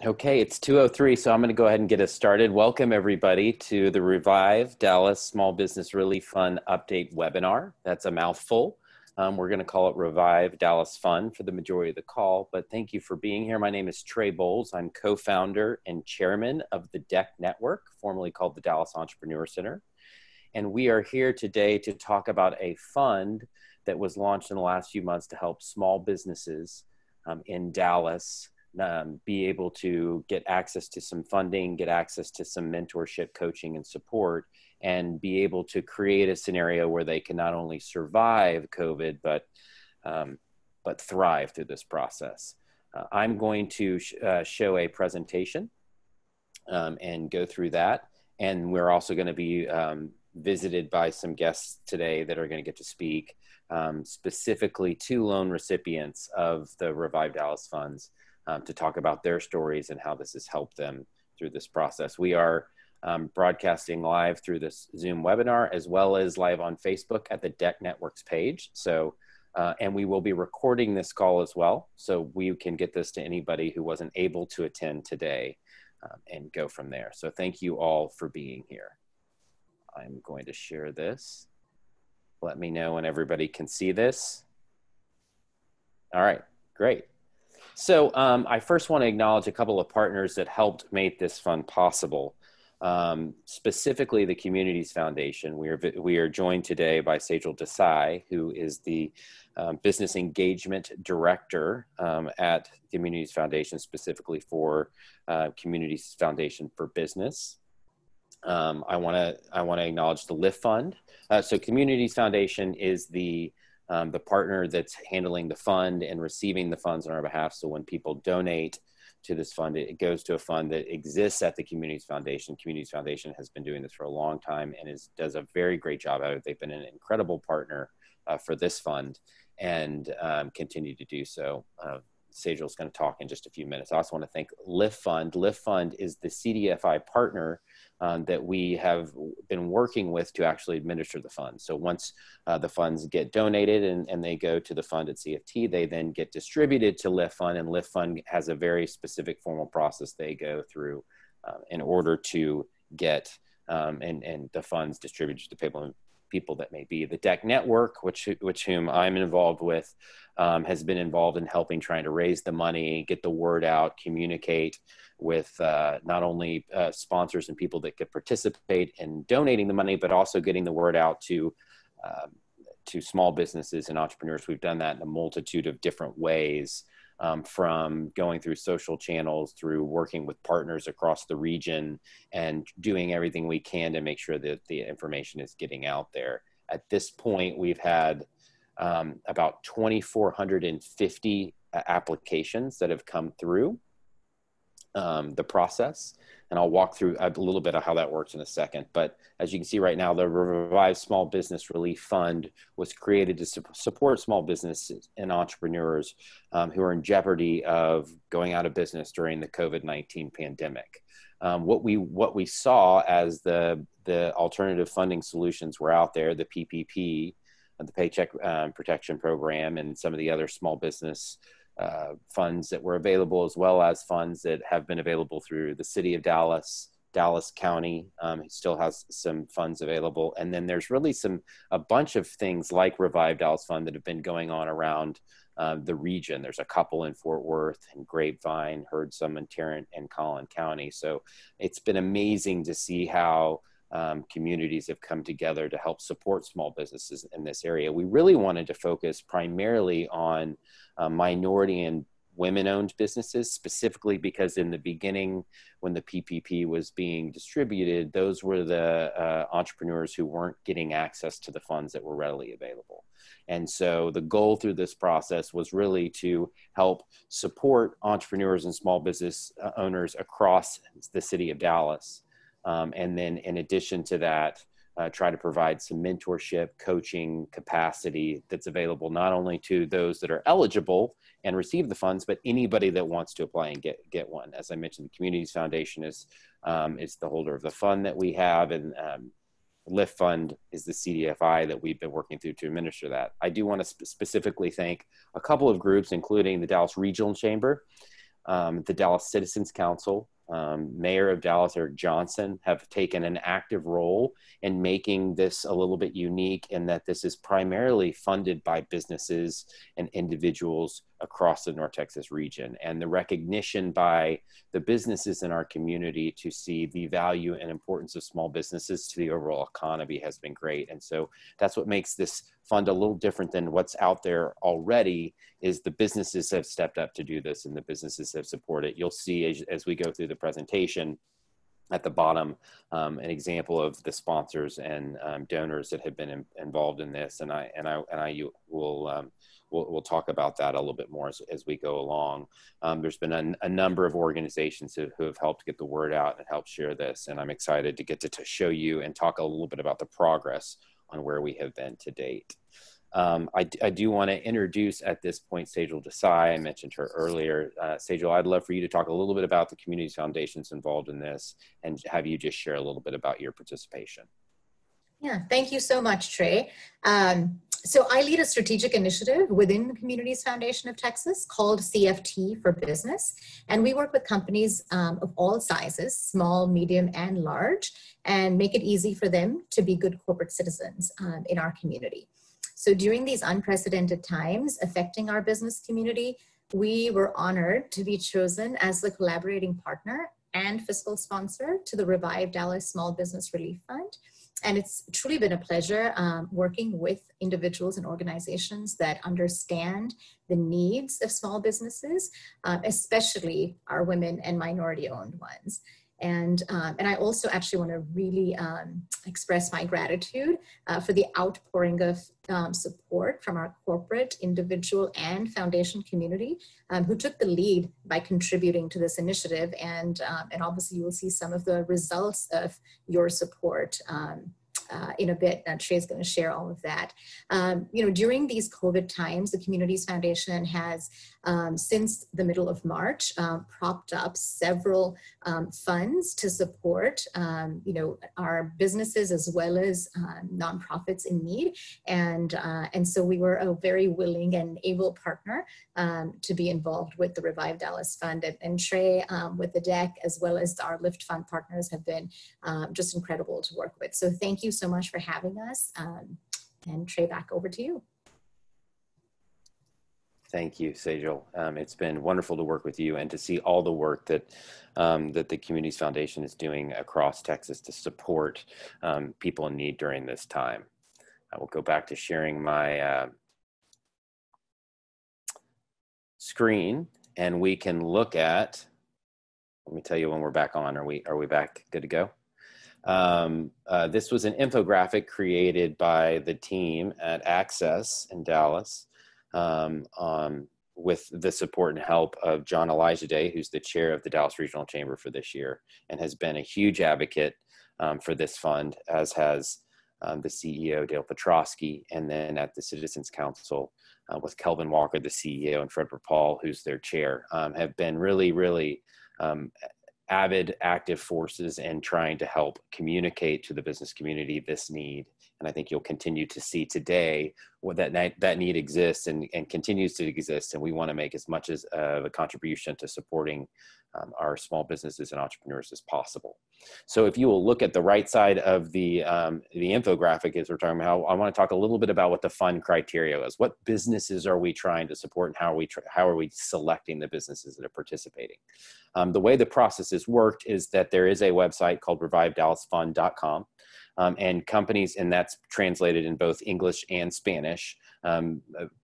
Okay, it's 2:03, so I'm going to go ahead and get us started. Welcome, everybody, to the Revive Dallas Small Business Relief Fund Update webinar. That's a mouthful. We're going to call it Revive Dallas Fund for the majority of the call, but thank you for being here. My name is Trey Bowles. I'm co-founder and chairman of the DEC Network, formerly called the Dallas Entrepreneur Center. And we are here today to talk about a fund that was launched in the last few months to help small businesses in Dallas be able to get access to some funding, get access to some mentorship, coaching, and support, and be able to create a scenario where they can not only survive COVID, but thrive through this process. I'm going to show a presentation and go through that. And we're also going to be visited by some guests today that are going to get to speak specifically to loan recipients of the Revive Dallas funds to talk about their stories and how this has helped them through this process. We are broadcasting live through this Zoom webinar, as well as live on Facebook at the DEC Networks page. So, and we will be recording this call as well, so we can get this to anybody who wasn't able to attend today and go from there. So thank you all for being here. I'm going to share this. Let me know when everybody can see this. All right, great. So I first want to acknowledge a couple of partners that helped make this fund possible. Specifically the Communities Foundation. We are joined today by Sejal Desai, who is the Business Engagement Director at Communities Foundation, specifically for Communities Foundation for Business. I want to acknowledge the Lift Fund. So Communities Foundation is the partner that's handling the fund and receiving the funds on our behalf. So when people donate to this fund, it goes to a fund that exists at the Communities Foundation. Communities Foundation has been doing this for a long time and does a very great job at it. They've been an incredible partner for this fund and continue to do so. Sejal is going to talk in just a few minutes. I also want to thank Lift Fund. Lift Fund is the CDFI partner that we have been working with to actually administer the funds. So once the funds get donated and they go to the fund at CFT, they then get distributed to Lift Fund, and Lift Fund has a very specific formal process they go through in order to get and the funds distributed to people that may be. The DEC Network, which whom I'm involved with, has been involved in helping trying to raise the money, get the word out, communicate with not only sponsors and people that could participate in donating the money, but also getting the word out to small businesses and entrepreneurs. We've done that in a multitude of different ways, from going through social channels, through working with partners across the region, and doing everything we can to make sure that the information is getting out there. At this point, we've had about 2,450 applications that have come through the process. And I'll walk through a little bit of how that works in a second. But as you can see right now, the Revive Small Business Relief Fund was created to support small businesses and entrepreneurs who are in jeopardy of going out of business during the COVID-19 pandemic. What we saw as the alternative funding solutions were out there, the PPP, the Paycheck Protection Program, and some of the other small business funds that were available, as well as funds that have been available through the city of Dallas, Dallas County still has some funds available. And then there's really a bunch of things like Revive Dallas Fund that have been going on around the region. There's a couple in Fort Worth and Grapevine, heard some in Tarrant and Collin County. So it's been amazing to see how communities have come together to help support small businesses in this area. We really wanted to focus primarily on minority and women-owned businesses, specifically because in the beginning, when the PPP was being distributed, those were the entrepreneurs who weren't getting access to the funds that were readily available. And so the goal through this process was really to help support entrepreneurs and small business owners across the city of Dallas. And then in addition to that, try to provide some mentorship, coaching capacity that's available not only to those that are eligible and receive the funds, but anybody that wants to apply and get one. As I mentioned, the Communities Foundation is the holder of the fund that we have, and Lift Fund is the CDFI that we've been working through to administer that. I do want to specifically thank a couple of groups, including the Dallas Regional Chamber. The Dallas Citizens Council, Mayor of Dallas, Eric Johnson, have taken an active role in making this a little bit unique in that this is primarily funded by businesses and individuals across the North Texas region. And the recognition by the businesses in our community to see the value and importance of small businesses to the overall economy has been great. And so that's what makes this fund a little different than what's out there already, is the businesses have stepped up to do this and the businesses have supported. You'll see as we go through the presentation at the bottom, an example of the sponsors and donors that have been involved in this. And we'll talk about that a little bit more as we go along. There's been a number of organizations who have helped get the word out and help share this. And I'm excited to get to show you and talk a little bit about the progress on where we have been to date. I do want to introduce at this point Sejal Desai. I mentioned her earlier. Sejal, I'd love for you to talk a little bit about the community foundations involved in this and have you just share a little bit about your participation. Yeah, thank you so much, Trey. So I lead a strategic initiative within the Communities Foundation of Texas called CFT for Business. And we work with companies of all sizes, small, medium, and large, and make it easy for them to be good corporate citizens in our community. So during these unprecedented times affecting our business community, we were honored to be chosen as the collaborating partner and fiscal sponsor to the Revive Dallas Small Business Relief Fund. And it's truly been a pleasure working with individuals and organizations that understand the needs of small businesses, especially our women and minority-owned ones. And I also actually want to really express my gratitude for the outpouring of support from our corporate, individual, and foundation community who took the lead by contributing to this initiative. And obviously you will see some of the results of your support in a bit. Trey's going to share all of that. During these COVID times, the Communities Foundation has, since the middle of March, propped up several funds to support, our businesses as well as nonprofits in need. And so we were a very willing and able partner to be involved with the Revive Dallas Fund. And Trey with the deck, as well as our Lift Fund partners, have been just incredible to work with. So thank you so much for having us. And Trey, back over to you. Thank you, Sejal. It's been wonderful to work with you and to see all the work that that the Communities Foundation is doing across Texas to support people in need during this time. I will go back to sharing my screen, and we can look at. Let me tell you when we're back on. Are we back? Good to go? This was an infographic created by the team at Access in Dallas with the support and help of John Elijah Day, who's the chair of the Dallas Regional Chamber for this year and has been a huge advocate for this fund, as has the CEO, Dale Petrosky, and then at the Citizens Council with Kelvin Walker, the CEO, and Fred Paul, who's their chair, have been really avid, active forces in trying to help communicate to the business community this need. And I think you'll continue to see today what that need exists and continues to exist. And we want to make as much as a contribution to supporting our small businesses and entrepreneurs as possible. So if you will look at the right side of the infographic as we're talking about, I want to talk a little bit about what the fund criteria is. What businesses are we trying to support, and how are we selecting the businesses that are participating? The way the process has worked is that there is a website called revivedallasfund.com. And companies, and that's translated in both English and Spanish,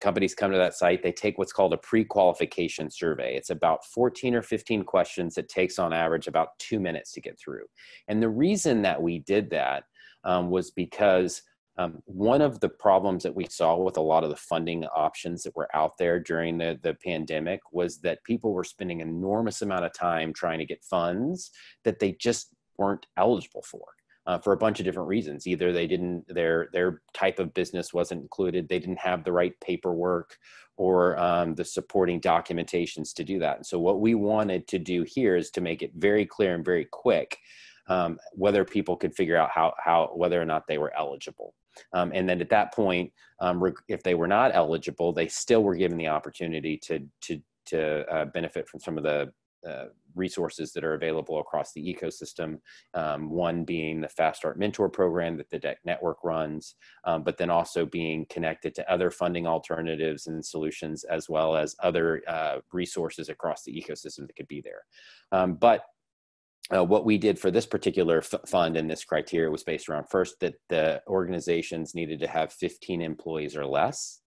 companies come to that site, they take what's called a pre-qualification survey. It's about 14 or 15 questions. It takes on average about 2 minutes to get through. And the reason that we did that was because one of the problems that we saw with a lot of the funding options that were out there during the pandemic was that people were spending an enormous amount of time trying to get funds that they just weren't eligible for a bunch of different reasons. Either they didn't, their type of business wasn't included, they didn't have the right paperwork or the supporting documentations to do that. And so what we wanted to do here is to make it very clear and very quick whether people could figure out whether or not they were eligible. And then at that point, if they were not eligible, they still were given the opportunity to benefit from some of the resources that are available across the ecosystem. One being the Fast Start Mentor program that the DEC network runs, but then also being connected to other funding alternatives and solutions, as well as other resources across the ecosystem that could be there. What we did for this particular fund and this criteria was based around, first, that the organizations needed to have 15 employees or less.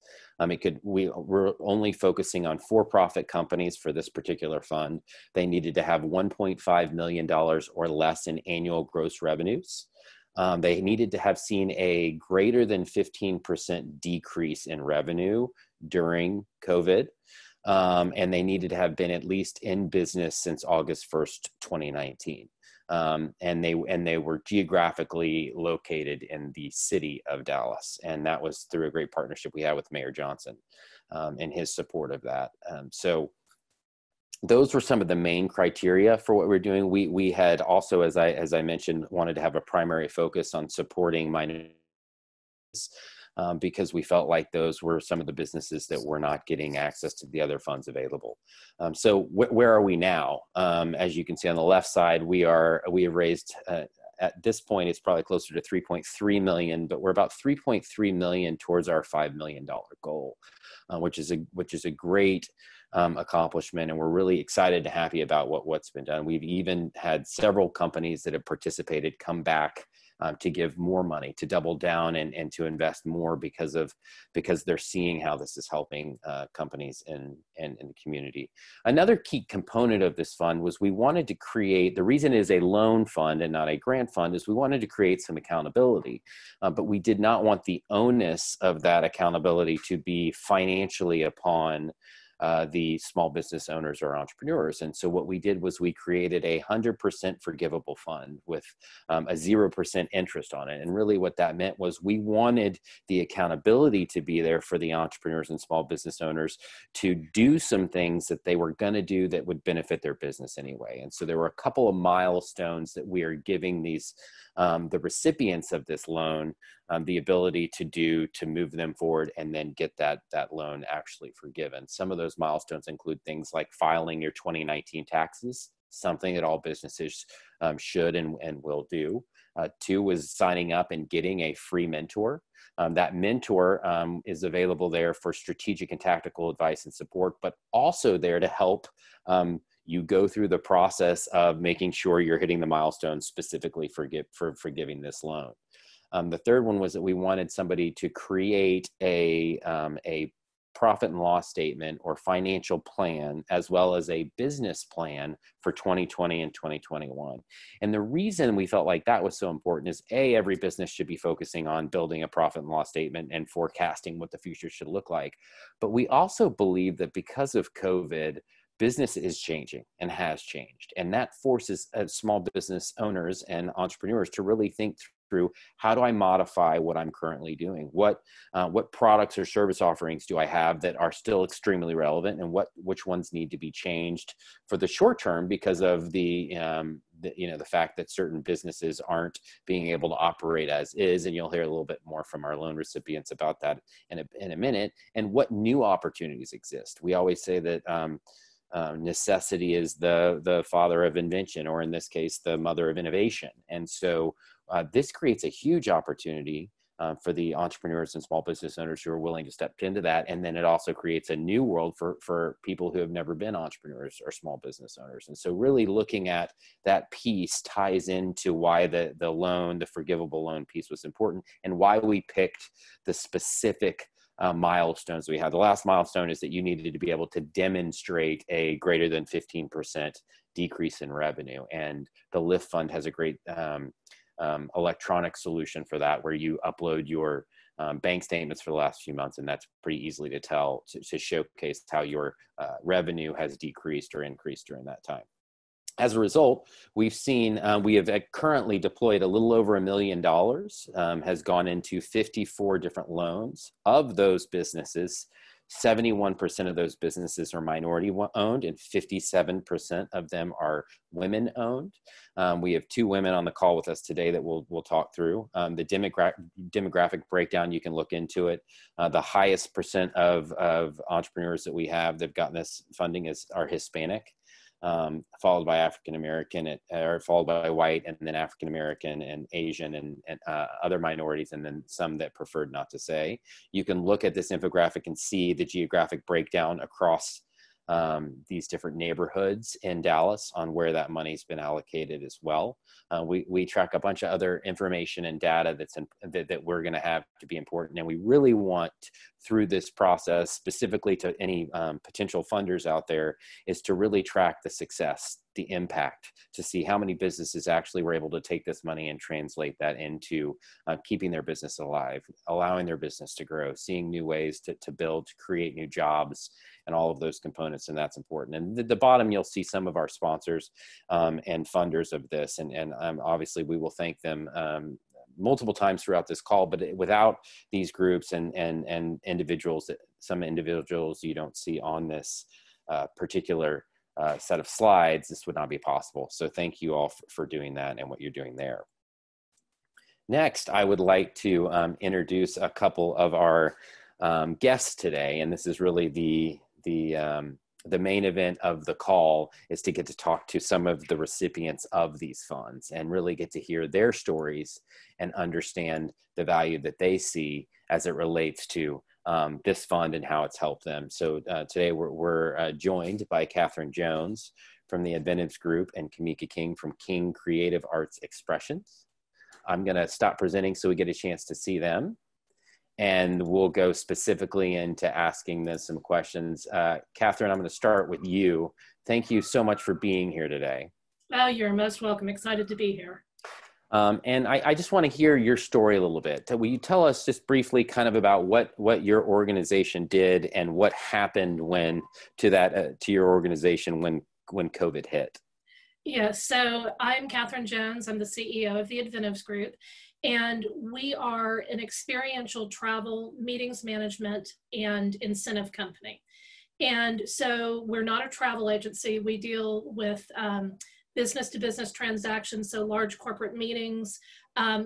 We're only focusing on for-profit companies for this particular fund. They needed to have $1.5 million or less in annual gross revenues. They needed to have seen a greater than 15% decrease in revenue during COVID. And they needed to have been at least in business since August 1st, 2019. And they were geographically located in the city of Dallas. And that was through a great partnership we had with Mayor Johnson and his support of that. So those were some of the main criteria for what we're doing. We had also, as I mentioned, wanted to have a primary focus on supporting minorities, because we felt like those were some of the businesses that were not getting access to the other funds available. So where are we now? As you can see on the left side, we have raised, at this point, it's probably closer to 3.3 million, but we're about 3.3 million towards our $5 million goal, which is a great accomplishment. And we're really excited and happy about what's been done. We've even had several companies that have participated come back to give more money, to double down and to invest more because they're seeing how this is helping companies in the community. Another key component of this fund was we wanted to create, the reason it is a loan fund and not a grant fund is we wanted to create some accountability, but we did not want the onus of that accountability to be financially upon the small business owners or entrepreneurs. And so what we did was we created a 100% forgivable fund with a 0% interest on it. And really what that meant was we wanted the accountability to be there for the entrepreneurs and small business owners to do some things that they were going to do that would benefit their business anyway. And so there were a couple of milestones that we are giving these the recipients of this loan the ability to do to move them forward and then get that loan actually forgiven. Some of those milestones include things like filing your 2019 taxes, something that all businesses should and will do. Two was signing up and getting a free mentor. That mentor is available there for strategic and tactical advice and support, but also there to help you go through the process of making sure you're hitting the milestones specifically for forgiving this loan. The third one was that we wanted somebody to create a profit and loss statement or financial plan, as well as a business plan for 2020 and 2021. And the reason we felt like that was so important is every business should be focusing on building a profit and loss statement and forecasting what the future should look like. But we also believe that because of COVID, business is changing and has changed. And that forces small business owners and entrepreneurs to really think through, how do I modify what I'm currently doing? What products or service offerings do I have that are still extremely relevant, and which ones need to be changed for the short term because of the fact that certain businesses aren't being able to operate as is. And you'll hear a little bit more from our loan recipients about that in a minute, and what new opportunities exist. We always say that necessity is the father of invention, or in this case, the mother of innovation. And so this creates a huge opportunity for the entrepreneurs and small business owners who are willing to step into that. And then it also creates a new world for people who have never been entrepreneurs or small business owners. And so really looking at that piece ties into why the loan, the forgivable loan piece was important, and why we picked the specific milestones we had. The last milestone is that you needed to be able to demonstrate a greater than 15% decrease in revenue. And the Lift Fund has a great electronic solution for that, where you upload your bank statements for the last few months, and that's pretty easily to tell, to showcase how your revenue has decreased or increased during that time. As a result, we've seen, we have currently deployed a little over $1 million, has gone into 54 different loans. Of those businesses, 71% of those businesses are minority owned, and 57% of them are women owned. We have 2 women on the call with us today that we'll talk through. The demographic breakdown, you can look into it. The highest percent of entrepreneurs that we have that have gotten this funding are Hispanic. followed by African American, or followed by white, and then African American and Asian and other minorities, and then some that preferred not to say. You can look at this infographic and see the geographic breakdown across these different neighborhoods in Dallas on where that money's been allocated as well. We track a bunch of other information and data that we're going to have to be important. And we really want, through this process, specifically to any potential funders out there, is to really track the success, the impact, to see how many businesses actually were able to take this money and translate that into keeping their business alive, allowing their business to grow, seeing new ways to build, to create new jobs, and all of those components. And that's important. And at the bottom, you'll see some of our sponsors and funders of this. And obviously, we will thank them multiple times throughout this call, but without these groups and individuals, some individuals you don't see on this particular set of slides, this would not be possible. So thank you all for doing that and what you're doing there. Next, I would like to introduce a couple of our guests today, and this is really the main event of the call, is to get to talk to some of the recipients of these funds and really get to hear their stories and understand the value that they see as it relates to this fund and how it's helped them. So today we're joined by Catherine Jones from the Inventives Group and Kamika King from King Creative Arts Expressions. I'm going to stop presenting so we get a chance to see them, and we'll go specifically into asking them some questions. Catherine, I'm going to start with you. Thank you so much for being here today. Oh, you're most welcome. Excited to be here. And I just want to hear your story a little bit. Will you tell us just briefly kind of about what your organization did and what happened to your organization when COVID hit? Yeah, so I'm Catherine Jones. I'm the CEO of the Inventives Group, and we are an experiential travel, meetings management, and incentive company. And so we're not a travel agency. We deal with business-to-business transactions, so large corporate meetings,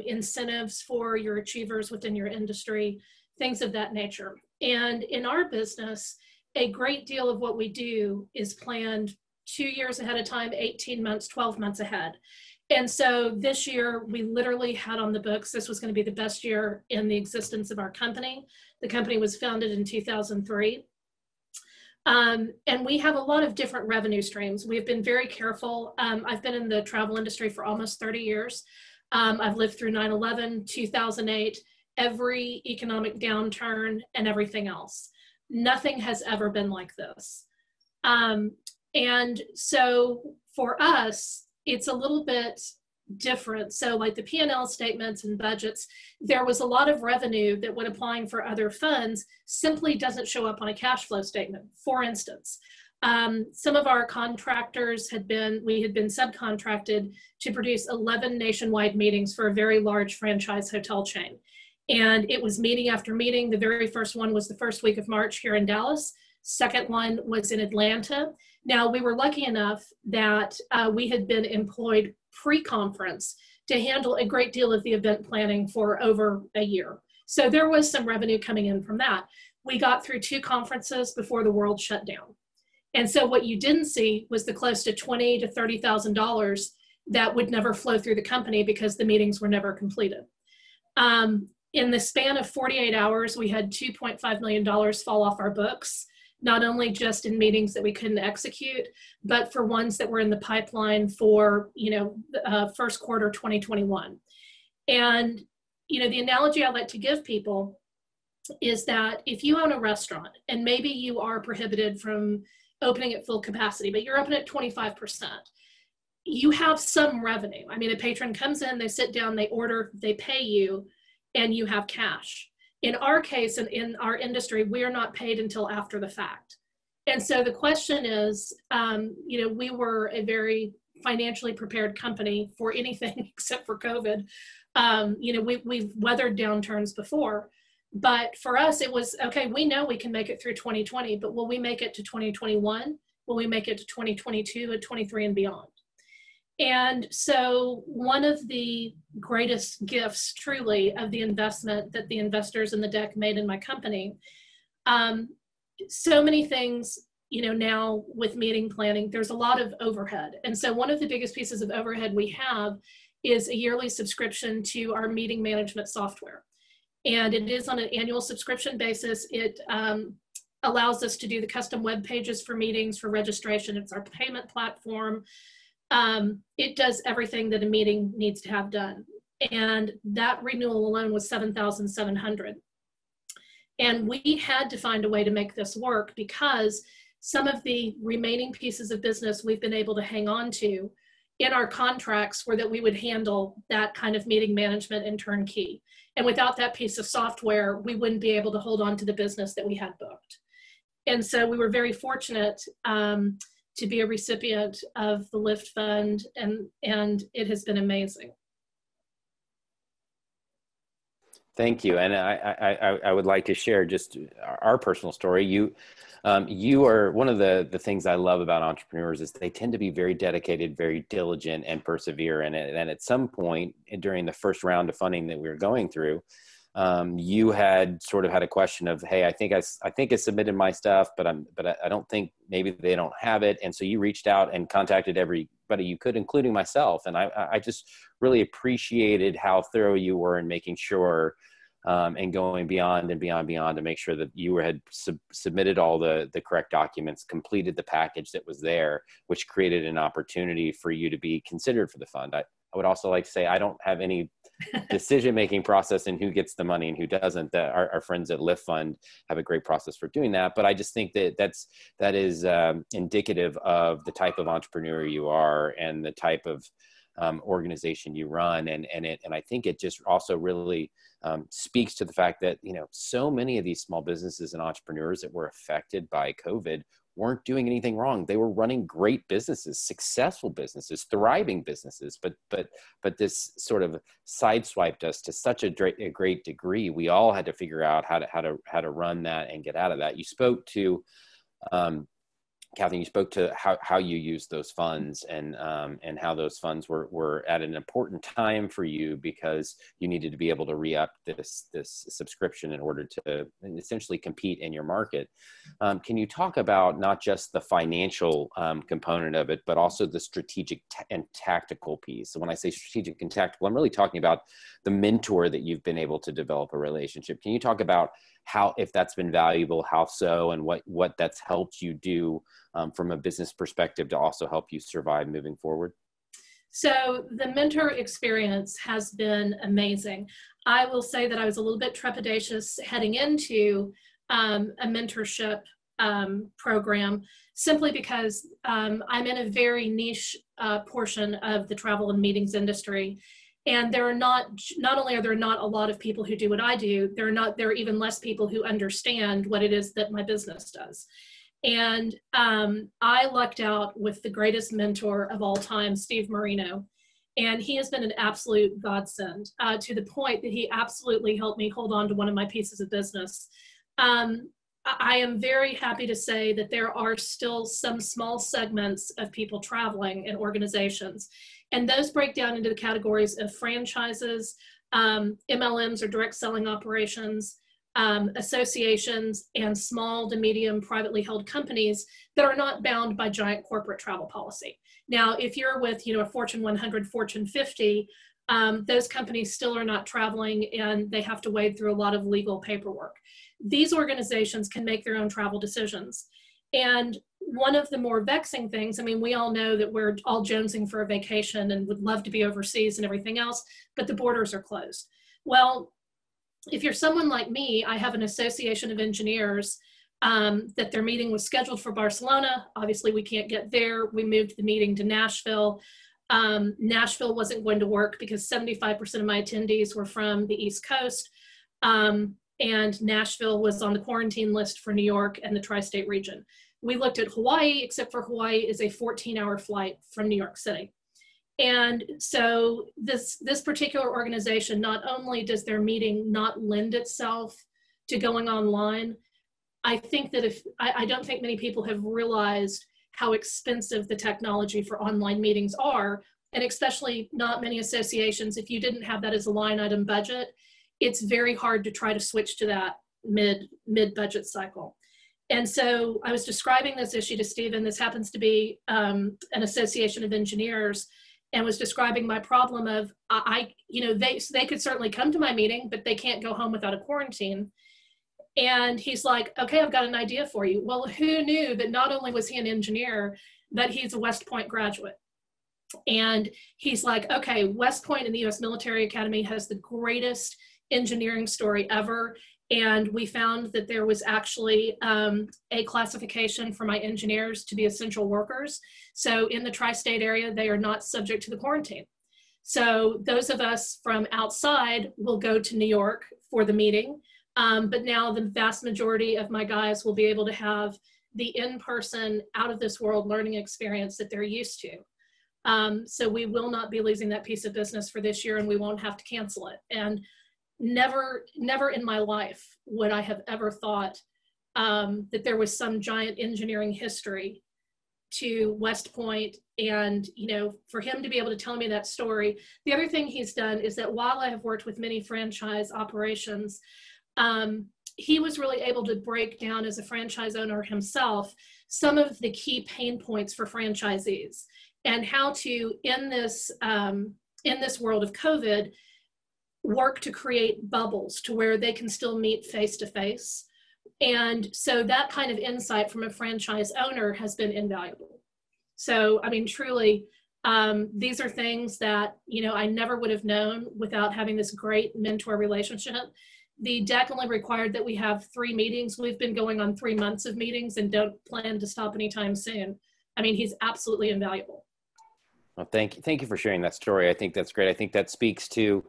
incentives for your achievers within your industry, things of that nature. And in our business, a great deal of what we do is planned 2 years ahead of time, 18 months, 12 months ahead. And so this year, we literally had on the books, this was going to be the best year in the existence of our company. The company was founded in 2003. And we have a lot of different revenue streams. We've been very careful. I've been in the travel industry for almost 30 years. I've lived through 9/11, 2008, every economic downturn, and everything else. Nothing has ever been like this. And so for us, it's a little bit different. So like the P&L statements and budgets, there was a lot of revenue that when applying for other funds simply doesn't show up on a cash flow statement. For instance, some of our contractors we had been subcontracted to produce 11 nationwide meetings for a very large franchise hotel chain. And it was meeting after meeting. The very first one was the first week of March here in Dallas. Second one was in Atlanta. Now, we were lucky enough that we had been employed pre-conference to handle a great deal of the event planning for over a year. So there was some revenue coming in from that. We got through 2 conferences before the world shut down. And so what you didn't see was the close to $20,000 to $30,000 that would never flow through the company because the meetings were never completed. In the span of 48 hours, we had $2.5 million fall off our books, not only just in meetings that we couldn't execute, but for ones that were in the pipeline for, first quarter 2021. And, the analogy I like to give people is that if you own a restaurant and maybe you are prohibited from opening at full capacity, but you're open at 25%, you have some revenue. I mean, a patron comes in, they sit down, they order, they pay you, and you have cash. In our case, and in our industry, we are not paid until after the fact. And so the question is, we were a very financially prepared company for anything except for COVID. We've weathered downturns before, but for us, it was, okay, we know we can make it through 2020, but will we make it to 2021? Will we make it to 2022 and 23 and beyond? And so one of the greatest gifts truly of the investment that the investors in the deck made in my company, so many things now with meeting planning, there's a lot of overhead. And so one of the biggest pieces of overhead we have is a yearly subscription to our meeting management software. And it is on an annual subscription basis. It allows us to do the custom web pages for meetings, for registration. It's our payment platform. It does everything that a meeting needs to have done. And that renewal alone was $7,700. And we had to find a way to make this work because some of the remaining pieces of business we've been able to hang on to in our contracts were that we would handle that kind of meeting management and turnkey. And without that piece of software, we wouldn't be able to hold on to the business that we had booked. And so we were very fortunate to be a recipient of the LIFT Fund, and it has been amazing. Thank you. And I would like to share just our personal story. You are one of the things I love about entrepreneurs is they tend to be very dedicated, very diligent, and persevere. And at some point during the first round of funding that we were going through, you had sort of had a question of, hey, I think I submitted my stuff, but I don't think maybe they don't have it. And so you reached out and contacted everybody you could, including myself. And I just really appreciated how thorough you were in making sure and going beyond and beyond to make sure that you had submitted all the correct documents, completed the package that was there, which created an opportunity for you to be considered for the fund. I would also like to say I don't have any decision-making process in who gets the money and who doesn't. That our friends at LIFT Fund have a great process for doing that. But I just think that is indicative of the type of entrepreneur you are and the type of organization you run. And I think it just also really speaks to the fact that, so many of these small businesses and entrepreneurs that were affected by COVID weren't doing anything wrong. They were running great businesses, successful businesses, thriving businesses, but this sort of sideswiped us to such a great degree. We all had to figure out how to run that and get out of that. You spoke to, Catherine, you spoke to how you use those funds and how those funds were at an important time for you because you needed to be able to re-up this subscription in order to essentially compete in your market. Can you talk about not just the financial component of it, but also the strategic and tactical piece? So when I say strategic and tactical, I'm really talking about the mentor that you've been able to develop a relationship. Can you talk about how, if that's been valuable, how so, and what that's helped you do from a business perspective to also help you survive moving forward? So the mentor experience has been amazing. I will say that I was a little bit trepidatious heading into a mentorship program, simply because I'm in a very niche portion of the travel and meetings industry. And there are not only are there not a lot of people who do what I do, there are even less people who understand what it is that my business does. And I lucked out with the greatest mentor of all time, Steve Marino. And he has been an absolute godsend to the point that he absolutely helped me hold on to one of my pieces of business. I am very happy to say that there are still some small segments of people traveling and organizations. And those break down into the categories of franchises, MLMs or direct selling operations, associations, and small to medium privately held companies that are not bound by giant corporate travel policy. Now, if you're with a Fortune 100, Fortune 50, those companies still are not traveling and they have to wade through a lot of legal paperwork. These organizations can make their own travel decisions. And one of the more vexing things, we all know that we're all jonesing for a vacation and would love to be overseas and everything else, but the borders are closed. Well, if you're someone like me, I have an association of engineers that their meeting was scheduled for Barcelona. Obviously, we can't get there. We moved the meeting to Nashville. Nashville wasn't going to work because 75% of my attendees were from the East Coast. And Nashville was on the quarantine list for New York and the tri-state region. We looked at Hawaii, except for Hawaii is a 14-hour flight from New York City. And so this particular organization, not only does their meeting not lend itself to going online, I think that I don't think many people have realized how expensive the technology for online meetings are, and especially not many associations, if you didn't have that as a line item budget, it's very hard to try to switch to that mid-budget cycle. And so I was describing this issue to Stephen. This happens to be an association of engineers, and was describing my problem of they could certainly come to my meeting, but they can't go home without a quarantine. And he's like, okay, I've got an idea for you. Well, who knew that not only was he an engineer, but he's a West Point graduate. And he's like, okay, West Point in the US Military Academy has the greatest engineering story ever. And we found that there was actually a classification for my engineers to be essential workers. So in the tri-state area, they are not subject to the quarantine. So those of us from outside will go to New York for the meeting. But now the vast majority of my guys will be able to have the in-person, out of this world learning experience that they're used to. So we will not be losing that piece of business for this year, and we won't have to cancel it. And never in my life would I have ever thought that there was some giant engineering history to West Point. And, for him to be able to tell me that story. The other thing he's done is that while I have worked with many franchise operations, he was really able to break down as a franchise owner himself some of the key pain points for franchisees and how to, in this world of COVID, work to create bubbles to where they can still meet face to face. And so that kind of insight from a franchise owner has been invaluable. So, I mean, truly, these are things that, I never would have known without having this great mentor relationship. The deck only required that we have 3 meetings. We've been going on 3 months of meetings and don't plan to stop anytime soon. I mean, he's absolutely invaluable. Well, thank you for sharing that story. I think that's great. I think that speaks to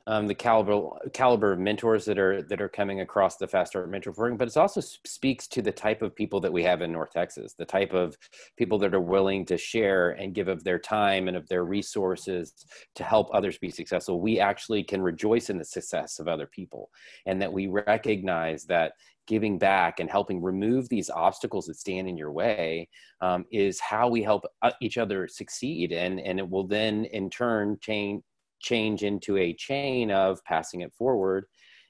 the caliber of mentors that are coming across the Fast Start Mentor Program, but it also speaks to the type of people that we have in North Texas, the type of people that are willing to share and give of their time and of their resources to help others be successful. We actually can rejoice in the success of other people, and that we recognize that giving back and helping remove these obstacles that stand in your way is how we help each other succeed. And it will then in turn change into a chain of passing it forward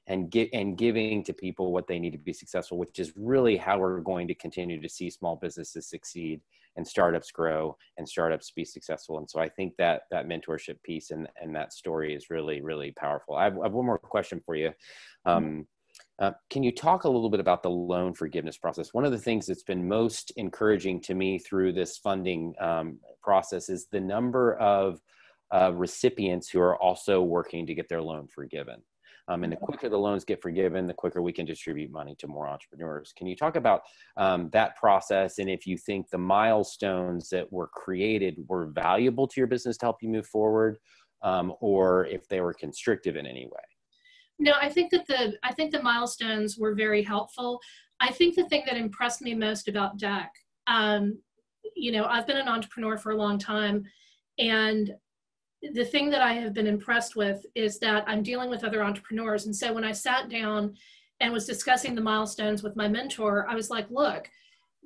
and giving to people what they need to be successful, which is really how we're going to continue to see small businesses succeed and startups grow and startups be successful. And so I think that mentorship piece and that story is really, really powerful. I have one more question for you. Can you talk a little bit about the loan forgiveness process? One of the things that's been most encouraging to me through this funding process is the number of recipients who are also working to get their loan forgiven. And the quicker the loans get forgiven, the quicker we can distribute money to more entrepreneurs. Can you talk about that process, and if you think the milestones that were created were valuable to your business to help you move forward, or if they were constrictive in any way? No, I think the milestones were very helpful. I think the thing that impressed me most about DEC, I've been an entrepreneur for a long time, and the thing that I have been impressed with is that I'm dealing with other entrepreneurs. And so when I sat down and was discussing the milestones with my mentor, I was like, look,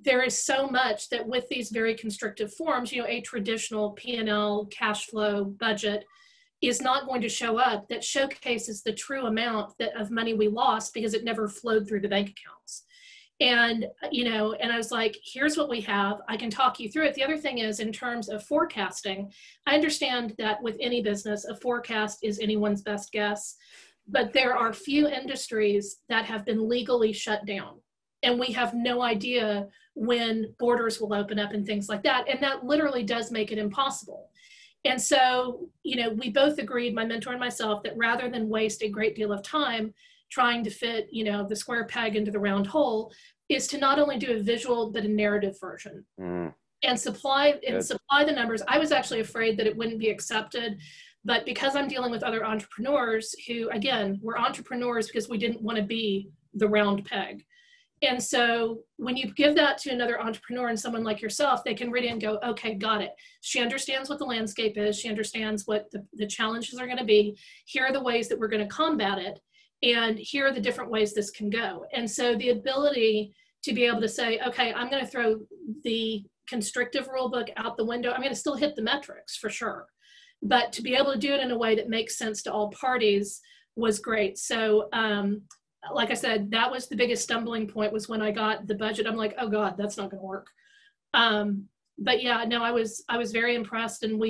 there is so much that with these very constrictive forms, a traditional P&L cash flow budget is not going to show up that showcases the true amount of money we lost because it never flowed through the bank accounts. And, and I was like, here's what we have. I can talk you through it. The other thing is, in terms of forecasting, I understand that with any business, a forecast is anyone's best guess, but there are few industries that have been legally shut down. And we have no idea when borders will open up and things like that. And that literally does make it impossible. And so, we both agreed, my mentor and myself, that rather than waste a great deal of time trying to fit, the square peg into the round hole, is to not only do a visual, but a narrative version and supply the numbers. I was actually afraid that it wouldn't be accepted, but because I'm dealing with other entrepreneurs who, again, were entrepreneurs because we didn't want to be the round peg. And so when you give that to another entrepreneur and someone like yourself, they can read it and go, okay, got it. She understands what the landscape is. She understands what the challenges are going to be. Here are the ways that we're going to combat it. And here are the different ways this can go. And so the ability to be able to say, okay, I'm going to throw the constrictive rule book out the window. I'm going to still hit the metrics for sure. But to be able to do it in a way that makes sense to all parties was great. So like I said, that was the biggest stumbling point, was when I got the budget. I'm like, oh God, that's not going to work. But yeah, no, I was very impressed. And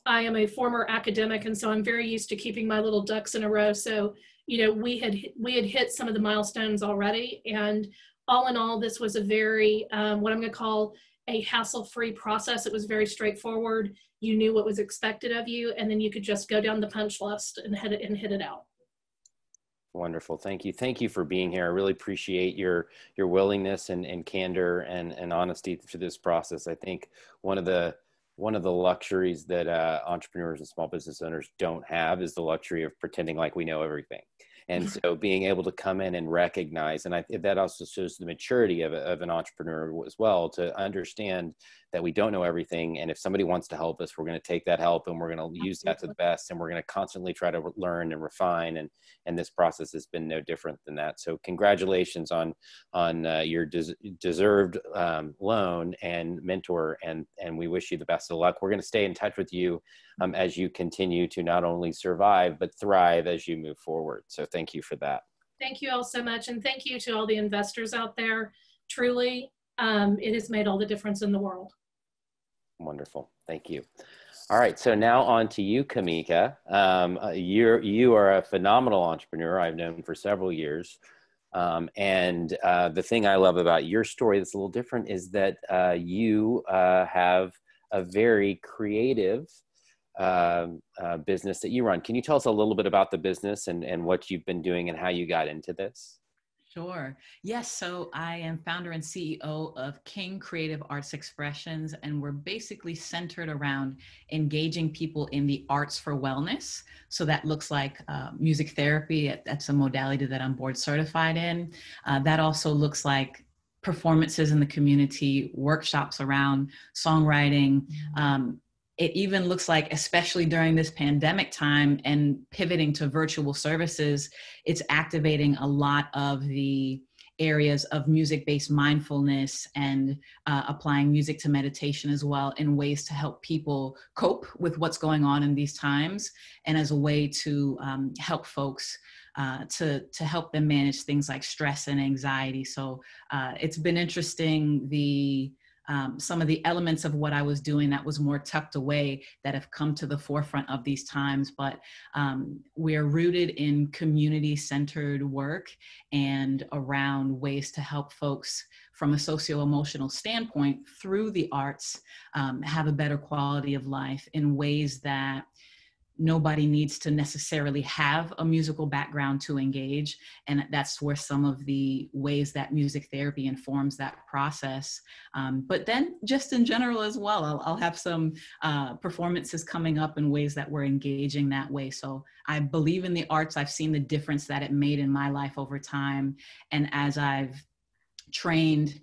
I am a former academic, and so I'm very used to keeping my little ducks in a row. So, we had hit some of the milestones already, and all in all, this was a very, what I'm going to call a hassle-free process. It was very straightforward. You knew what was expected of you, and then you could just go down the punch list and hit it out. Wonderful. Thank you. Thank you for being here. I really appreciate your willingness and candor and honesty through this process. I think one of the luxuries that entrepreneurs and small business owners don't have is the luxury of pretending like we know everything. And so being able to come in and recognize, and that also shows the maturity of an entrepreneur as well, to understand that we don't know everything. And if somebody wants to help us, we're going to take that help and we're going to use that to the best. And we're going to constantly try to learn and refine. And this process has been no different than that. So congratulations on your deserved loan and mentor. And we wish you the best of luck. We're going to stay in touch with you as you continue to not only survive, but thrive as you move forward. So thank you for that. Thank you all so much. And thank you to all the investors out there. Truly, it has made all the difference in the world. Wonderful. Thank you. All right. So now on to you, Kamika. You are a phenomenal entrepreneur I've known for several years. And the thing I love about your story that's a little different is that you have a very creative business that you run. Can you tell us a little bit about the business and what you've been doing and how you got into this? Sure. Yes. So I am founder and CEO of King Creative Arts Expressions, and we're basically centered around engaging people in the arts for wellness. So that looks like music therapy. That's a modality that I'm board certified in. That also looks like performances in the community, workshops around songwriting. It even looks like, especially during this pandemic time and pivoting to virtual services, it's activating a lot of the areas of music-based mindfulness and applying music to meditation as well, in ways to help people cope with what's going on in these times, and as a way to help folks to help them manage things like stress and anxiety. So it's been interesting, some of the elements of what I was doing that was more tucked away that have come to the forefront of these times. But we're rooted in community-centered work and around ways to help folks from a socio-emotional standpoint through the arts have a better quality of life in ways that nobody needs to necessarily have a musical background to engage. And that's where some of the ways that music therapy informs that process. But then just in general as well, I'll have some performances coming up in ways that we're engaging that way. So I believe in the arts. I've seen the difference that it made in my life over time. And as I've trained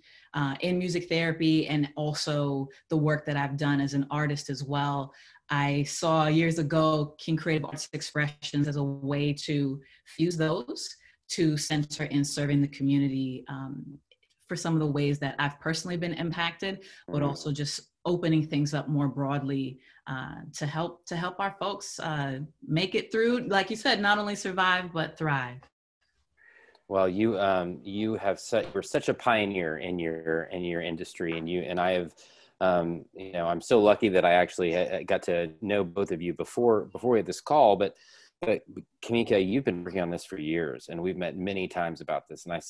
in music therapy and also the work that I've done as an artist as well, I saw years ago King Creative Arts Expressions as a way to fuse those to center in serving the community for some of the ways that I've personally been impacted, but also just opening things up more broadly to help our folks make it through, like you said, not only survive, but thrive. Well, you're such a pioneer in your industry, and I have, I'm so lucky that I actually got to know both of you before we had this call. But Kamika, you've been working on this for years, and we've met many times about this. And I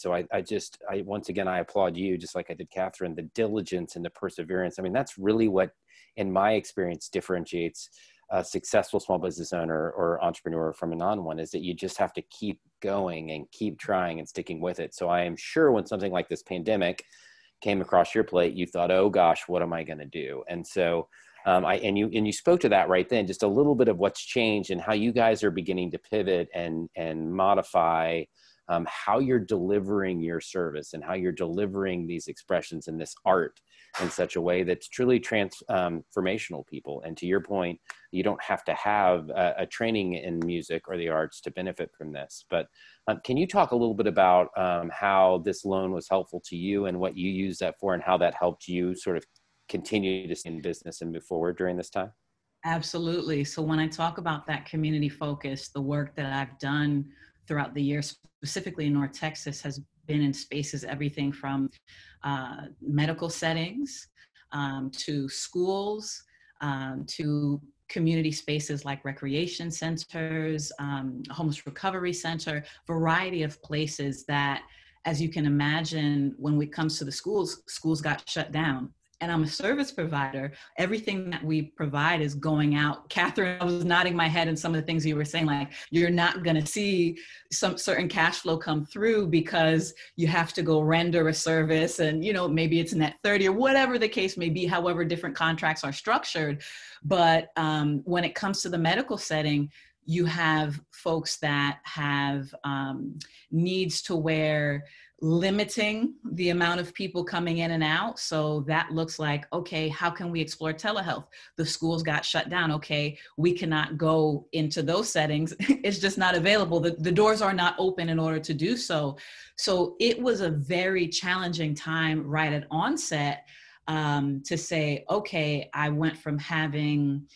once again, I applaud you, just like I did Catherine, the diligence and the perseverance. I mean, that's really what, in my experience, differentiates a successful small business owner or entrepreneur from a non-one, is that you just have to keep going and keep trying and sticking with it. So I am sure when something like this pandemic came across your plate, you thought, oh gosh, what am I going to do? And so you spoke to that right then, just a little bit of what's changed and how you guys are beginning to pivot and modify how you're delivering your service and how you're delivering these expressions and this art in such a way that's truly transformational people. And to your point, you don't have to have a training in music or the arts to benefit from this. But can you talk a little bit about how this loan was helpful to you and what you used that for and how that helped you sort of continue to stay in business and move forward during this time? Absolutely. So when I talk about that community focus, the work that I've done throughout the years, specifically in North Texas, has been in spaces, everything from medical settings to schools, to community spaces like recreation centers, homeless recovery center, variety of places that, as you can imagine, when it comes to the schools got shut down. And I'm a service provider. Everything that we provide is going out. Catherine, I was nodding my head in some of the things you were saying, like you're not gonna see some certain cash flow come through because you have to go render a service and, you know, maybe it's net 30 or whatever the case may be, however different contracts are structured. But when it comes to the medical setting, you have folks that have needs to where limiting the amount of people coming in and out. So that looks like, okay, how can we explore telehealth? The schools got shut down. Okay, we cannot go into those settings. It's just not available. The doors are not open in order to do so. So it was a very challenging time right at onset to say, okay, I went from having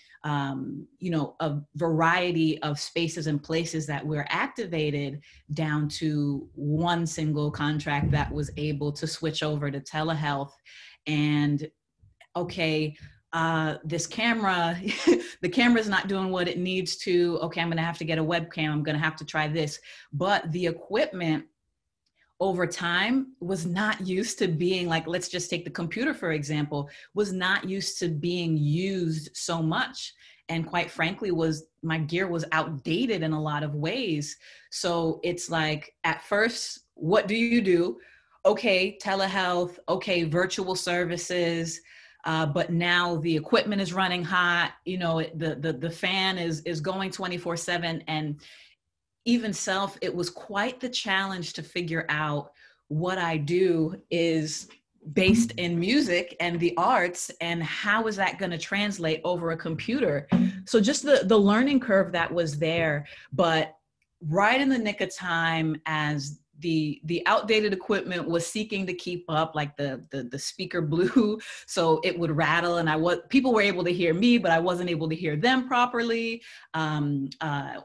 you know, a variety of spaces and places that were activated down to one single contract that was able to switch over to telehealth. And okay, this camera, the camera's not doing what it needs to. Okay, I'm gonna have to get a webcam. I'm gonna have to try this. But the equipment over time was not used to being like, let's just take the computer, for example, was not used to being used so much. And quite frankly, my gear was outdated in a lot of ways. So it's like, at first, what do you do? Okay, telehealth, okay, virtual services, but now the equipment is running hot, you know, the fan is going 24/7. And even self, it was quite the challenge to figure out what I do is based in music and the arts, and how is that going to translate over a computer? So just the learning curve that was there, but right in the nick of time, as the outdated equipment was seeking to keep up, like the speaker blew, so it would rattle, and people were able to hear me, but I wasn't able to hear them properly.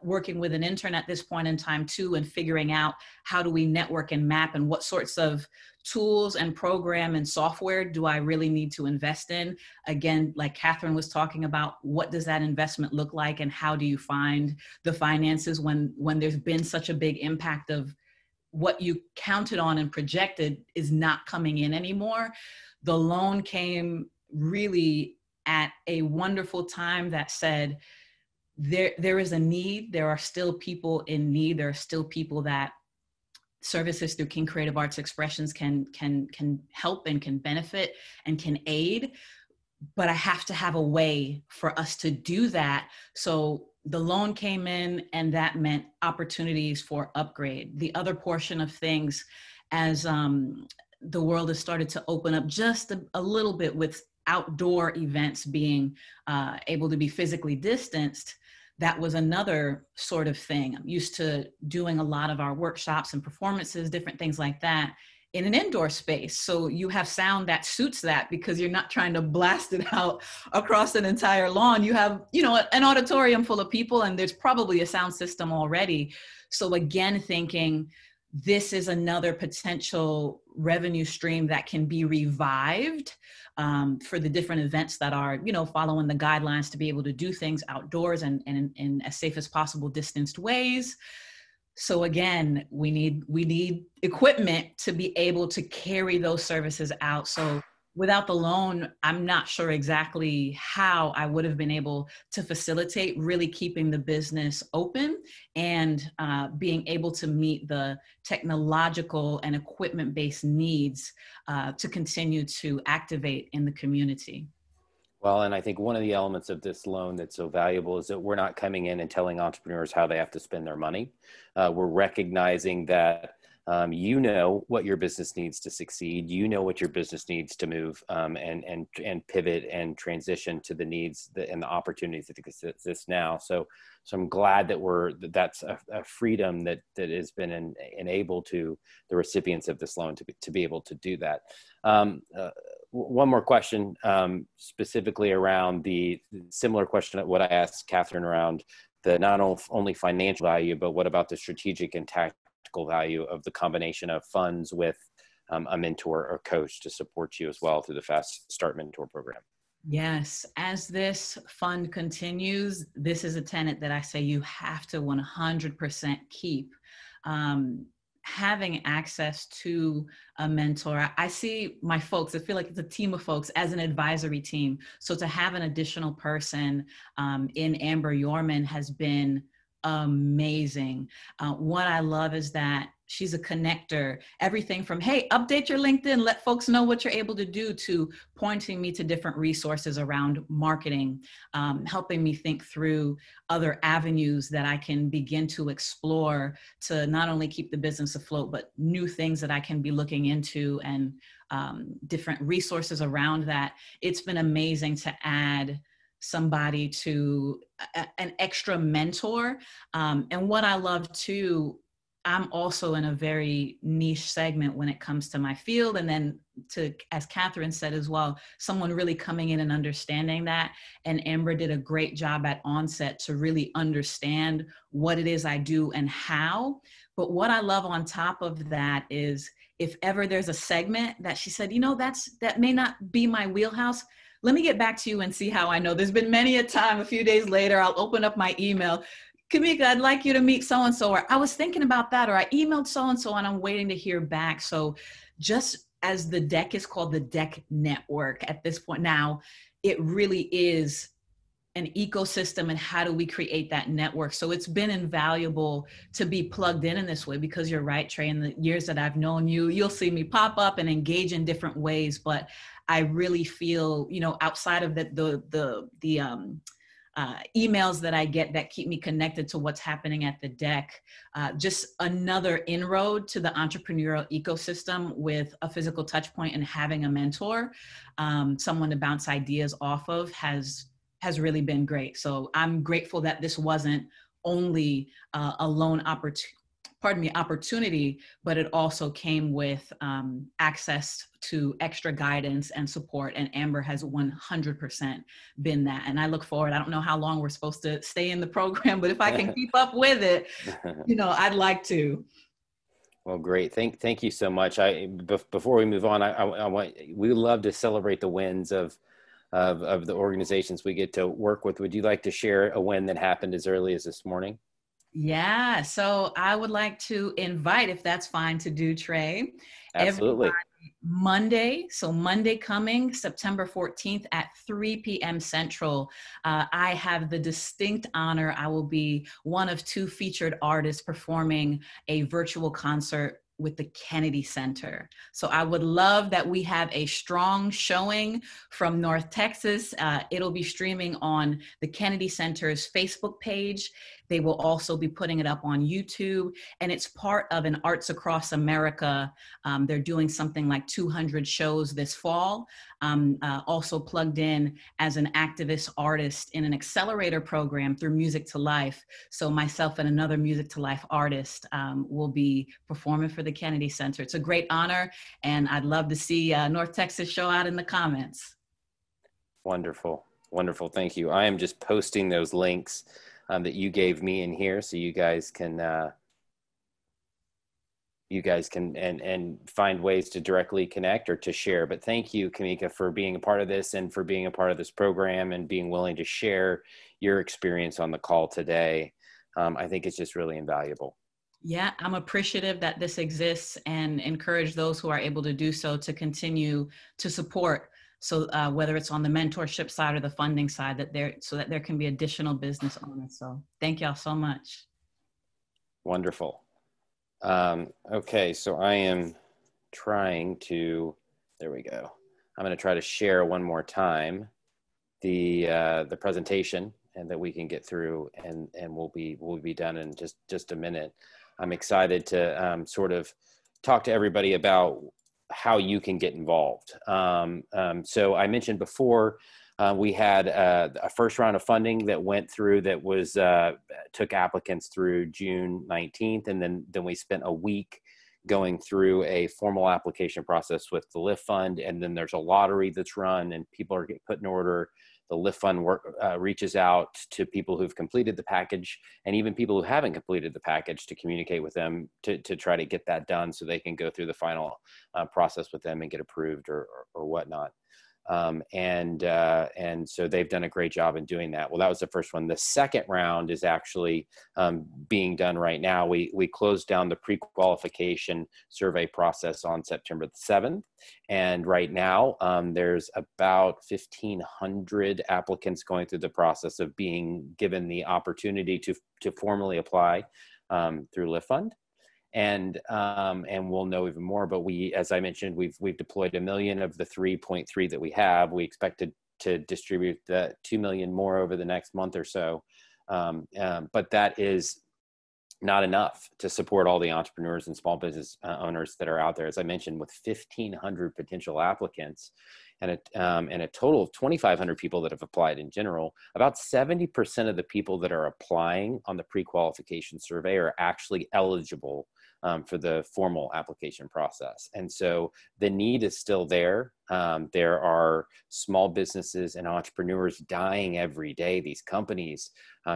Working with an intern at this point in time too, and figuring out how do we network and map, and what sorts of tools and program and software do I really need to invest in? Again, like Catherine was talking about, what does that investment look like, and how do you find the finances when there's been such a big impact of what you counted on and projected is not coming in anymore? The loan came really at a wonderful time that said, there is a need, there are still people in need, there are still people that services through King Creative Arts Expressions can help and can benefit and can aid, but I have to have a way for us to do that. So the loan came in, and that meant opportunities for upgrade. The other portion of things, as the world has started to open up just a little bit with outdoor events being able to be physically distanced, that was another sort of thing. I'm used to doing a lot of our workshops and performances, different things like that, in an indoor space. So you have sound that suits that, because you're not trying to blast it out across an entire lawn. You have, you know, an auditorium full of people, and there's probably a sound system already. So again, thinking this is another potential revenue stream that can be revived for the different events that are, you know, following the guidelines to be able to do things outdoors and in as safe as possible distanced ways. So again, we need equipment to be able to carry those services out. So without the loan, I'm not sure exactly how I would have been able to facilitate really keeping the business open and being able to meet the technological and equipment-based needs to continue to activate in the community. Well, and I think one of the elements of this loan that's so valuable is that we're not coming in and telling entrepreneurs how they have to spend their money. We're recognizing that you know what your business needs to succeed. You know what your business needs to move and pivot and transition to the needs and the opportunities that exist now. So I'm glad that's a freedom that has been enabled to the recipients of this loan to be able to do that. One more question, specifically around the similar question of what I asked Catherine around the not only financial value, but what about the strategic and tactical value of the combination of funds with a mentor or coach to support you as well through the Fast Start Mentor program? Yes, as this fund continues, this is a tenet that I say you have to 100% keep. Having access to a mentor. I see my folks, I feel like it's a team of folks as an advisory team. So to have an additional person in Amber Yorman has been amazing. What I love is that she's a connector. Everything from, hey, update your LinkedIn, let folks know what you're able to do, to pointing me to different resources around marketing, helping me think through other avenues that I can begin to explore to not only keep the business afloat, but new things that I can be looking into, and different resources around that. It's been amazing to add somebody to an extra mentor. And what I love too, I'm also in a very niche segment when it comes to my field. And then to, as Catherine said as well, someone really coming in and understanding that. And Amber did a great job at onset to really understand what it is I do and how. But what I love on top of that is, if ever there's a segment that she said, you know, that may not be my wheelhouse, let me get back to you and see how I know. There's been many a time, a few days later, I'll open up my email. Kamika, I'd like you to meet so-and-so, or I was thinking about that, or I emailed so-and-so and I'm waiting to hear back. So just as the deck is called the Deck Network at this point now, it really is an ecosystem, and how do we create that network? So it's been invaluable to be plugged in this way, because you're right, Trey, in the years that I've known you, you'll see me pop up and engage in different ways. But I really feel, you know, outside of the emails that I get that keep me connected to what's happening at the deck, just another inroad to the entrepreneurial ecosystem with a physical touch point, and having a mentor, someone to bounce ideas off of, has really been great. So I'm grateful that this wasn't only a loan opportunity, but it also came with access to extra guidance and support. And Amber has 100% been that. And I look forward, I don't know how long we're supposed to stay in the program, but if I can keep up with it, you know, I'd like to. Well, great. Thank you so much. Before we move on, we love to celebrate the wins of the organizations we get to work with. Would you like to share a win that happened as early as this morning? Yeah, so I would like to invite, if that's fine to do, Trey. Absolutely. Monday coming, September 14th at 3 p.m. Central, I have the distinct honor, I will be one of two featured artists performing a virtual concert with the Kennedy Center. So I would love that we have a strong showing from North Texas. It'll be streaming on the Kennedy Center's Facebook page. They will also be putting it up on YouTube, and it's part of an Arts Across America. They're doing something like 200 shows this fall. Also plugged in as an activist artist in an accelerator program through Music to Life. So myself and another Music to Life artist will be performing for the Kennedy Center. It's a great honor, and I'd love to see North Texas show out in the comments. Wonderful. Wonderful. Thank you. I am just posting those links that you gave me in here, so you guys can and find ways to directly connect or to share. But thank you, Kamika, for being a part of this and for being a part of this program and being willing to share your experience on the call today. I think it's just really invaluable. Yeah, I'm appreciative that this exists, and encourage those who are able to do so to continue to support. So whether it's on the mentorship side or the funding side, that there can be additional business owners. So thank y'all so much. Wonderful. Okay, so I am trying to, there we go. I'm going to try to share one more time the presentation, and that we can get through, and we'll be done in just a minute. I'm excited to sort of talk to everybody about how you can get involved. So I mentioned before, we had a first round of funding that went through, that was took applicants through June 19th. And then we spent a week going through a formal application process with the LIFT Fund. And then there's a lottery that's run, and people are getting put in order the Lift Fund reaches out to people who've completed the package, and even people who haven't completed the package, to communicate with them to try to get that done so they can go through the final process with them and get approved or whatnot. And so they've done a great job in doing that. Well, that was the first one. The second round is actually being done right now. We closed down the pre-qualification survey process on September the 7th. And right now there's about 1,500 applicants going through the process of being given the opportunity to formally apply through Lift Fund. And we'll know even more, but as I mentioned, we've deployed 1 million of the 3.3 that we have. We expect to distribute the 2 million more over the next month or so. But that is not enough to support all the entrepreneurs and small business owners that are out there. As I mentioned, with 1,500 potential applicants and a total of 2,500 people that have applied in general, about 70% of the people that are applying on the pre-qualification survey are actually eligible for the formal application process. And so the need is still there. There are small businesses and entrepreneurs dying every day. These companies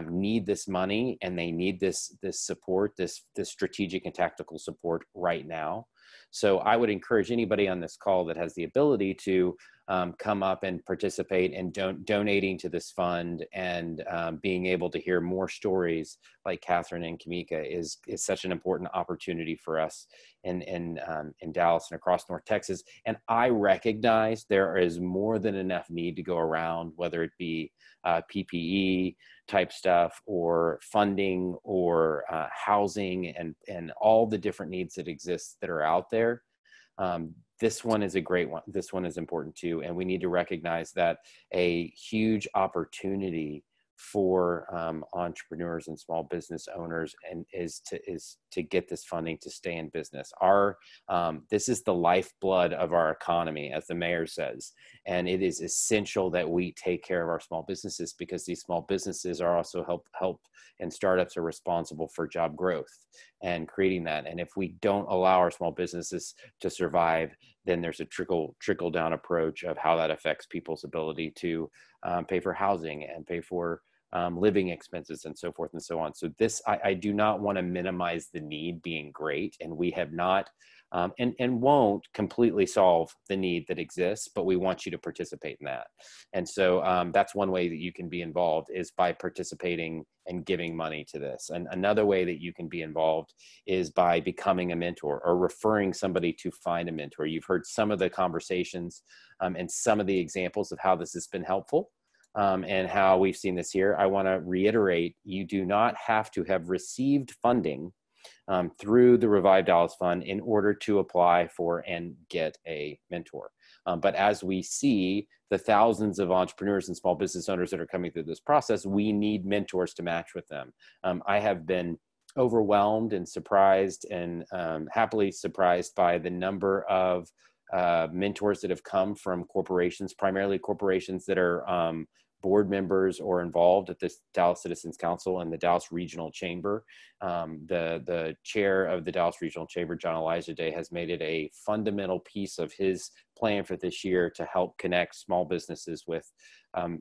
need this money, and they need this support, this strategic and tactical support right now. So I would encourage anybody on this call that has the ability to come up and participate in donating to this fund, and being able to hear more stories like Catherine and Kamika is such an important opportunity for us in Dallas and across North Texas. And I recognize there is more than enough need to go around, whether it be PPE type stuff or funding or housing and all the different needs that exist that are out there. This one is a great one. This one is important too. And we need to recognize that a huge opportunity for entrepreneurs and small business owners is to get this funding to stay in business. This is the lifeblood of our economy, as the mayor says, and it is essential that we take care of our small businesses, because these small businesses are also help and startups are responsible for job growth and creating that. And if we don't allow our small businesses to survive, then there's a trickle down approach of how that affects people's ability to pay for housing and pay for living expenses and so forth and so on. So I do not want to minimize the need being great, and we have not and won't completely solve the need that exists, but we want you to participate in that. And so that's one way that you can be involved, is by participating and giving money to this. And another way that you can be involved is by becoming a mentor or referring somebody to find a mentor. You've heard some of the conversations and some of the examples of how this has been helpful. And how we've seen this here. I want to reiterate, you do not have to have received funding through the Revive Dallas Fund in order to apply for and get a mentor. But as we see the thousands of entrepreneurs and small business owners that are coming through this process, we need mentors to match with them. I have been overwhelmed and surprised and happily surprised by the number of mentors that have come from corporations, primarily corporations that are board members or involved at the Dallas Citizens Council and the Dallas Regional Chamber. The chair of the Dallas Regional Chamber, John Elijah Day, has made it a fundamental piece of his plan for this year to help connect small businesses with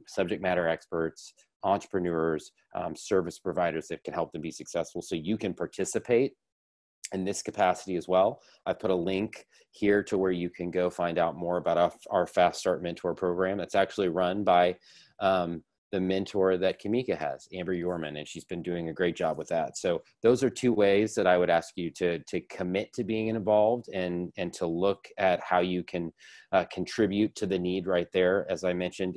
subject matter experts, entrepreneurs, service providers that can help them be successful. So you can participate in this capacity as well. I've put a link here to where you can go find out more about our Fast Start Mentor program. It's actually run by the mentor that Kamika has, Amber Yorman, and she's been doing a great job with that. So those are two ways that I would ask you to commit to being involved and to look at how you can contribute to the need right there. As I mentioned,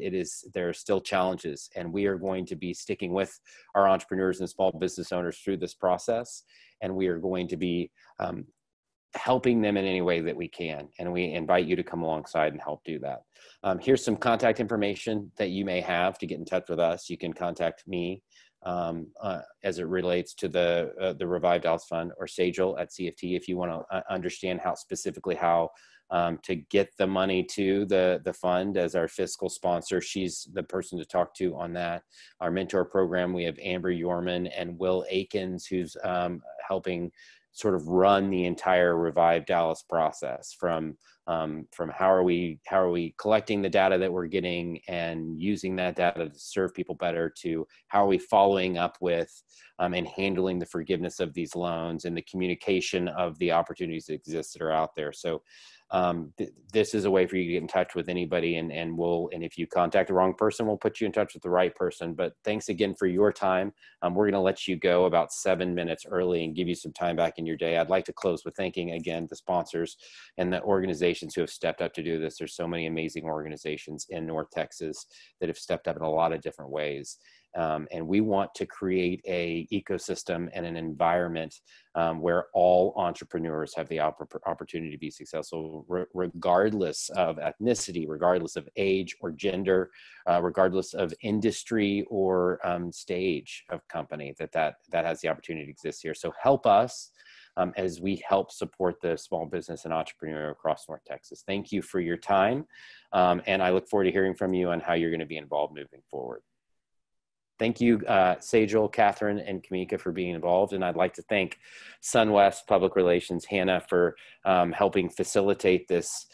there are still challenges, and we are going to be sticking with our entrepreneurs and small business owners through this process. And we are going to be helping them in any way that we can. And we invite you to come alongside and help do that. Here's some contact information that you may have to get in touch with us. You can contact me as it relates to the Revive Dallas Fund, or Sajal at CFT if you want to understand how to get the money to the fund as our fiscal sponsor. She's the person to talk to on that. Our mentor program, we have Amber Yorman and Will Akins, who's helping sort of run the entire Revive Dallas process, from from how are we collecting the data that we're getting and using that data to serve people better, to how are we following up with and handling the forgiveness of these loans and the communication of the opportunities that exist that are out there. So this is a way for you to get in touch with anybody, and if you contact the wrong person, we'll put you in touch with the right person. But thanks again for your time. We're going to let you go about 7 minutes early and give you some time back in your day. I'd like to close with thanking again the sponsors and the organizations who have stepped up to do this. There's so many amazing organizations in North Texas that have stepped up in a lot of different ways. And we want to create a ecosystem and an environment where all entrepreneurs have the opportunity to be successful, regardless of ethnicity, regardless of age or gender, regardless of industry or stage of company, that has the opportunity to exist here. So help us as we help support the small business and entrepreneur across North Texas. Thank you for your time. And I look forward to hearing from you on how you're going to be involved moving forward. Thank you, Sejal, Catherine, and Kamika for being involved. And I'd like to thank SunWest Public Relations, Hannah, for helping facilitate this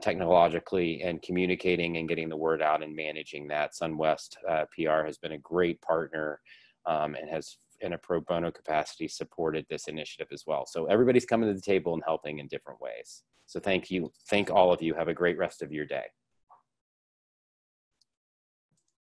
technologically and communicating and getting the word out and managing that. SunWest PR has been a great partner and has, in a pro bono capacity, supported this initiative as well. So everybody's coming to the table and helping in different ways. So thank you. Thank all of you. Have a great rest of your day.